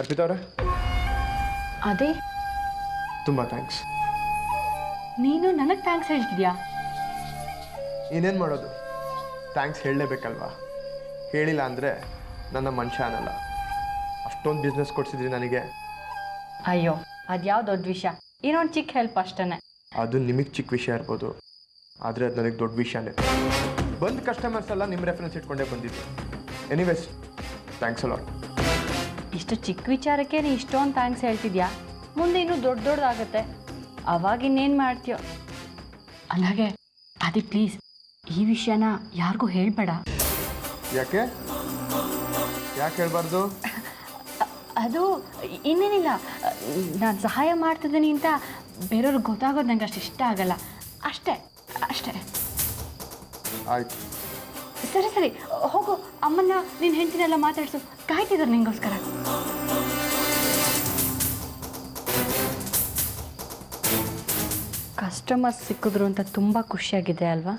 ಅರ್ಪಿತಾ ಅವರೇ, ಅದೇ ತುಂಬ ಥ್ಯಾಂಕ್ಸ್. ನೀನು ನನಗೆ ಥ್ಯಾಂಕ್ಸ್ ಹೇಳ್ತಿದ್ಯಾ? ಇನ್ನೇನು ಮಾಡೋದು, ಥ್ಯಾಂಕ್ಸ್ ಹೇಳಲೇಬೇಕಲ್ವಾ? ಹೇಳಿಲ್ಲ ಅಂದರೆ ನನ್ನ ಮನುಷ್ಯ ಅನ್ನಲ್ಲ. ಅಷ್ಟೊಂದು ಬಿಸ್ನೆಸ್ ಕೊಡಿಸಿದ್ರಿ ನನಗೆ. ಅಯ್ಯೋ, ಅದ್ಯಾವ ದೊಡ್ಡ ವಿಷಯ, ಇನ್ನೊಂದು ಚಿಕ್ಕ ಹೆಲ್ಪ್ ಅಷ್ಟೇ. ಅದು ನಿಮಗೆ ಚಿಕ್ಕ ವಿಷಯ ಇರ್ಬೋದು, ಆದರೆ ಅದು ನನಗೆ ದೊಡ್ಡ ವಿಷಯನೇ. ಬಂದು ಕಸ್ಟಮರ್ಸ್ ಎಲ್ಲ ನಿಮ್ಮ ರೆಫರೆನ್ಸ್ ಇಟ್ಕೊಂಡೇ ಬಂದಿದ್ದು. ಎನಿವೇಸ್, ಥ್ಯಾಂಕ್ಸ್ ಅಲ್ಲ. ಇಷ್ಟು ಚಿಕ್ಕ ವಿಚಾರಕ್ಕೆ ನೀ ಇಷ್ಟೊಂದು ಥ್ಯಾಂಕ್ಸ್ ಹೇಳ್ತಿದ್ಯಾ? ಮುಂದೆ ಇನ್ನೂ ದೊಡ್ಡದಾಗತ್ತೆ, ಅವಾಗ ಇನ್ನೇನು ಮಾಡ್ತೀಯೋ. ಅಲ್ಲಾಗೆ ಅದೇ ಪ್ಲೀಸ್ ಈ ವಿಷಯನ ಯಾರಿಗೂ ಹೇಳಬೇಡ. ಯಾಕೆ ಹೇಳ್ಬಾರ್ದು? ಅದು ಇನ್ನೇನಿಲ್ಲ, ನಾನು ಸಹಾಯ ಮಾಡ್ತಿದ್ದೀನಿ ಅಂತ ಬೇರೆಯವ್ರಿಗೆ ಗೊತ್ತಾಗೋದು ನಂಗೆ ಅಷ್ಟು ಇಷ್ಟ ಆಗಲ್ಲ. ಅಷ್ಟೇ. ಆಯ್ತು, ಸರಿ ಹೋಗು, ಅಮ್ಮನ್ನ ನಿನ್ನ ಹೆಂಡತಿನೆಲ್ಲ ಮಾತಾಡ್ಸು, ಕಾಯ್ತಿದ್ದಾರೆ ನಿಂಗೋಸ್ಕರ. ಕಸ್ಟಮರ್ಸ್ ಸಿಕ್ಕಿದ್ರು ಅಂತ ತುಂಬ ಖುಷಿಯಾಗಿದೆ ಅಲ್ವಾ?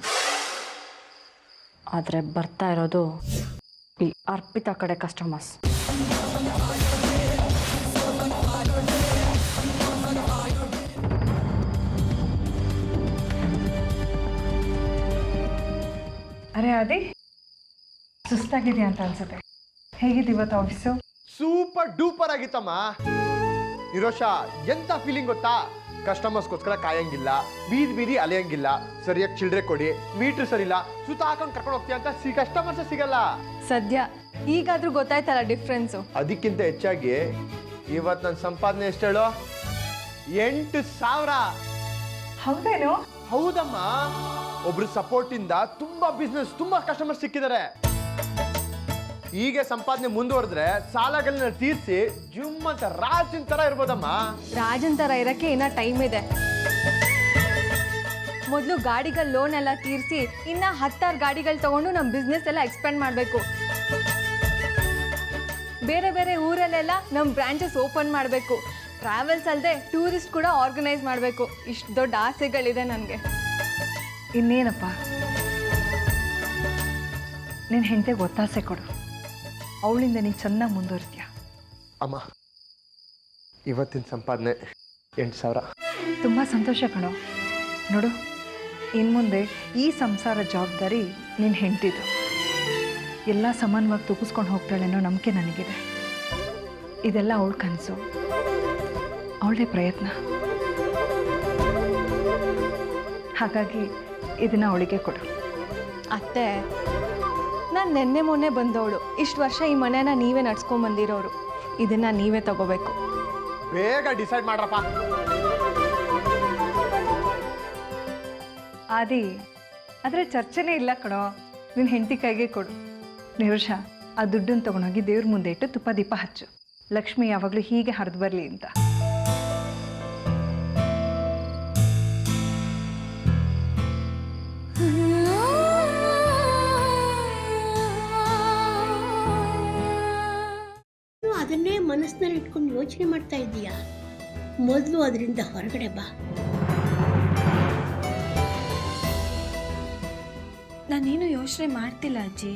ಆದರೆ ಬರ್ತಾ ಇರೋದು ಈ ಅರ್ಪಿತಾ ಕಡೆ ಕಸ್ಟಮರ್ಸ್. ಅರೆ ಆದಿ, ಸುಸ್ತಾಗಿದೆಯಾ ಅಂತ ಅನ್ಸುತ್ತೆ. ಹೇಗಿದೆ ಇವತ್ತು ಆಫೀಸು? ಸೂಪರ್ ಡೂಪರ್ ಆಗಿತ್ತಮ್ಮ. ನಿರೋಷ, ಎಂಥ ಫೀಲಿಂಗ್ ಗೊತ್ತಾ? ಕಸ್ಟಮರ್ಸ್ಗೋಸ್ಕರ ಕಾಯಂಗಿಲ್ಲ, ಬೀದಿ ಅಲೆಯಂಗಿಲ್ಲ, ಸರಿಯಾಗಿ ಚಿಲ್ಡ್ರೆ ಕೊಡಿ, ಮೀಟ್ರ್ ಸರಿಲ್ಲ, ಸುತ್ತ ಹಾಕೊಂಡು ಕರ್ಕೊಂಡು ಹೋಗ್ತೀಯ ಅಂತ ಕಸ್ಟಮರ್ಸ್ ಸಿಗಲ್ಲ. ಸದ್ಯ ಈಗಾದ್ರೂ ಗೊತ್ತಾಯ್ತಲ್ಲ ಡಿಫ್ರೆನ್ಸು. ಅದಕ್ಕಿಂತ ಹೆಚ್ಚಾಗಿ ಇವತ್ತು ನನ್ನ ಸಂಪಾದನೆ ಎಷ್ಟು ಹೇಳು? 8,000. ಹೌದೇನು? ಹೌದಮ್ಮ. ಒಬ್ರು ಸಪೋರ್ಟ್ ಇಂದ ತುಂಬಾ ಬಿಸ್ನೆಸ್, ತುಂಬಾ ಕಸ್ಟಮರ್ ಸಿಕ್ಕಿದ್ದಾರೆ. ಹೀಗೆ ಸಂಪಾದನೆ ಮುಂದುವರೆದ್ರೆ ಸಾಲಗಳನ್ನ ತೀರಿಸಿ ಜುಮ್ ಅಂತ ರಾಜನ್ ತರ ಇರ್ಬೋದಮ್ಮ. ರಾಜನ್ ತರ ಇರಕ್ಕೆ ಇನ್ನ ಟೈಮ್ ಇದೆ. ಮೊದಲು ಗಾಡಿಗಳ ಲೋನ್ ಎಲ್ಲ ತೀರಿಸಿ ಇನ್ನ 10 ಗಾಡಿಗಳು ತಗೊಂಡು ನಮ್ಮ ಬಿಸ್ನೆಸ್ ಎಲ್ಲ ಎಕ್ಸ್ಪೆಂಡ್ ಮಾಡಬೇಕು. ಬೇರೆ ಊರಲ್ಲೆಲ್ಲ ನಮ್ಮ ಬ್ರಾಂಚಸ್ ಓಪನ್ ಮಾಡಬೇಕು. ಟ್ರಾವೆಲ್ಸ್ ಅಲ್ಲದೆ ಟೂರಿಸ್ಟ್ ಕೂಡ ಆರ್ಗನೈಸ್ ಮಾಡಬೇಕು. ಇಷ್ಟು ದೊಡ್ಡ ಆಸೆಗಳಿದೆ ನನಗೆ. ಇನ್ನೇನಪ್ಪ, ನಿನ್ನ ಹೆಂಡತಿಗೆ ಒತ್ತಾಸೆ ಕೊಡು, ಅವಳಿಂದ ನೀನು ಚೆನ್ನಾಗಿ ಮುಂದುವರಿತೀಯ. ಅಮ್ಮ, ಇವತ್ತಿನ ಸಂಪಾದನೆ 8,000. ತುಂಬ ಸಂತೋಷ ಕಣೋ. ನೋಡು, ಇನ್ನು ಮುಂದೆ ಈ ಸಂಸಾರ ಜವಾಬ್ದಾರಿ ನಿನ್ನ ಹೆಂಡತಿದು. ಎಲ್ಲ ಸಮಾನವಾಗಿ ತೂಗಿಸ್ಕೊಂಡು ಹೋಗ್ತಾಳೆ ಅನ್ನೋ ನಂಬಿಕೆ ನನಗಿದೆ. ಇದೆಲ್ಲ ಅವಳ ಕನಸು, ಅವಳದೇ ಪ್ರಯತ್ನ. ಹಾಗಾಗಿ ಇದನ್ನ ಅವಳಿಗೆ ಕೊಡು. ಅತ್ತೆ, ನಾನು ನೆನ್ನೆ ಮೊನ್ನೆ ಬಂದವಳು. ಇಷ್ಟು ವರ್ಷ ಈ ಮನೆನ ನೀವೇ ನಡ್ಸ್ಕೊಂಬಂದಿರೋರು. ಇದನ್ನ ನೀವೇ ತಗೋಬೇಕು. ಬೇಗ ಡಿಸೈಡ್ ಮಾಡ್ರಪ್ಪ. ಆದಿ, ಆದರೆ ಚರ್ಚೆನೇ ಇಲ್ಲ ಕಣೋ. ನಿನ್ನ ಹೆಂಡತಿ ಕೈಗೆ ಕೊಡು. ನಿರುಷ, ಆ ದುಡ್ಡನ್ನು ತೊಗೊಂಡೋಗಿ ದೇವ್ರ ಮುಂದೆ ಇಟ್ಟು ತುಪ್ಪ ದೀಪ ಹಚ್ಚು. ಲಕ್ಷ್ಮಿ ಯಾವಾಗಲೂ ಹೀಗೆ ಹರಿದು ಬರಲಿ ಅಂತ. ಅದನ್ನೇ ಮನಸ್ಸಿನಲ್ಲಿ ಇಟ್ಕೊಂಡು ಯೋಚನೆ ಮಾಡ್ತಾ ಇದ್ದೀಯಾ? ಮೊದಲು ಅದರಿಂದ ಹೊರಗಡೆ ಬಾ. ನಾನೇನು ಯೋಚನೆ ಮಾಡ್ತಿಲ್ಲ ಅಜ್ಜಿ.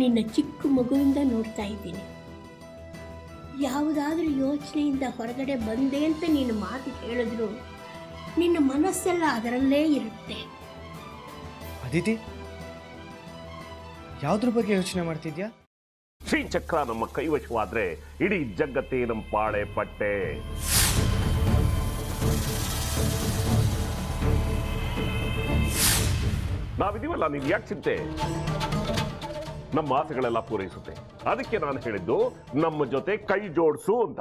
ನಿನ್ನ ಚಿಕ್ಕ ಮಗುವಿಂದ ನೋಡ್ತಾ ಇದ್ದೀನಿ. ಯಾವುದಾದ್ರೂ ಯೋಚನೆಯಿಂದ ಹೊರಗಡೆ ಬಂದೆ ಅಂತ ನೀನು ಮಾತು ಹೇಳಿದ್ರು ನಿನ್ನ ಮನಸ್ಸೆಲ್ಲ ಅದರಲ್ಲೇ ಇರುತ್ತೆ. ಅದಿತಿ, ಯಾವುದ್ರ ಬಗ್ಗೆ ಯೋಚನೆ ಮಾಡ್ತಿದ್ಯಾ? ಶ್ರೀಚಕ್ರ ನಮ್ಮ ಕೈವಶವಾದ್ರೆ ಇಡೀ ಜಗತ್ತೇ ನಮ್ಮ ಪಾಳೆ ಪಟ್ಟೆ. ನಾವಿದೀವಲ್ಲ, ನೀವು ಯಾಕೆ ಚಿಂತೆ? ನಮ್ಮ ಆಸೆಗಳೆಲ್ಲ ಪೂರೈಸುತ್ತೆ. ಅದಕ್ಕೆ ನಾನು ಹೇಳಿದ್ದು ನಮ್ಮ ಜೊತೆ ಕೈ ಜೋಡಿಸು ಅಂತ.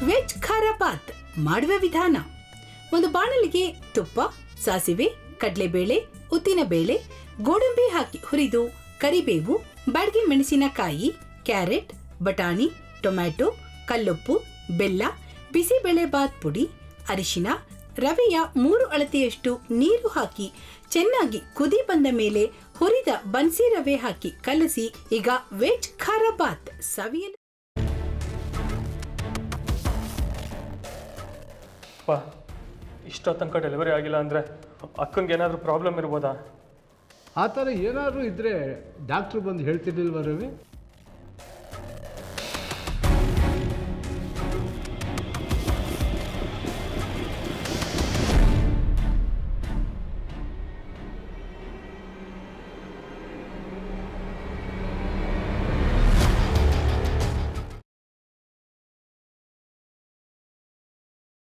ವೆಜ್ ಖಾರ ಬಾತ್ ಮಾಡುವ ವಿಧಾನ: ಒಂದು ಬಾಣಲಿಗೆ ತುಪ್ಪ, ಸಾಸಿವೆ, ಕಡಲೆಬೇಳೆ, ಉದ್ದಿನಬೇಳೆ, ಗೋಡಂಬಿ ಹಾಕಿ ಹುರಿದು ಕರಿಬೇವು, ಬಾಡಿಗೆ ಮೆಣಸಿನಕಾಯಿ, ಕ್ಯಾರೆಟ್, ಬಟಾಣಿ, ಟೊಮ್ಯಾಟೊ, ಕಲ್ಲುಪ್ಪು, ಬೆಲ್ಲ, ಬಿಸಿಬೇಳೆ ಬಾತ್ ಪುಡಿ, ಅರಿಶಿನ, ರವೆಯ 3 ಅಳತೆಯಷ್ಟು ನೀರು ಹಾಕಿ ಚೆನ್ನಾಗಿ ಕುದಿ ಬಂದ ಮೇಲೆ ಹುರಿದ ಬನ್ಸಿ ರವೆ ಹಾಕಿ ಕಲಸಿ. ಈಗ ವೆಜ್ ಖಾರ ಬಾತ್ ಸವಿಯಲು. ಇಷ್ಟೋ ತನಕ ಡೆಲಿವರಿ ಆಗಿಲ್ಲ ಅಂದರೆ ಅಕ್ಕಂಗೆ ಏನಾದರೂ ಪ್ರಾಬ್ಲಮ್ ಇರ್ಬೋದಾ? ಆ ಥರ ಏನಾದರೂ ಇದ್ದರೆ ಡಾಕ್ಟ್ರು ಬಂದು ಹೇಳ್ತಿರ್ಲಿಲ್ವ ರವಿ?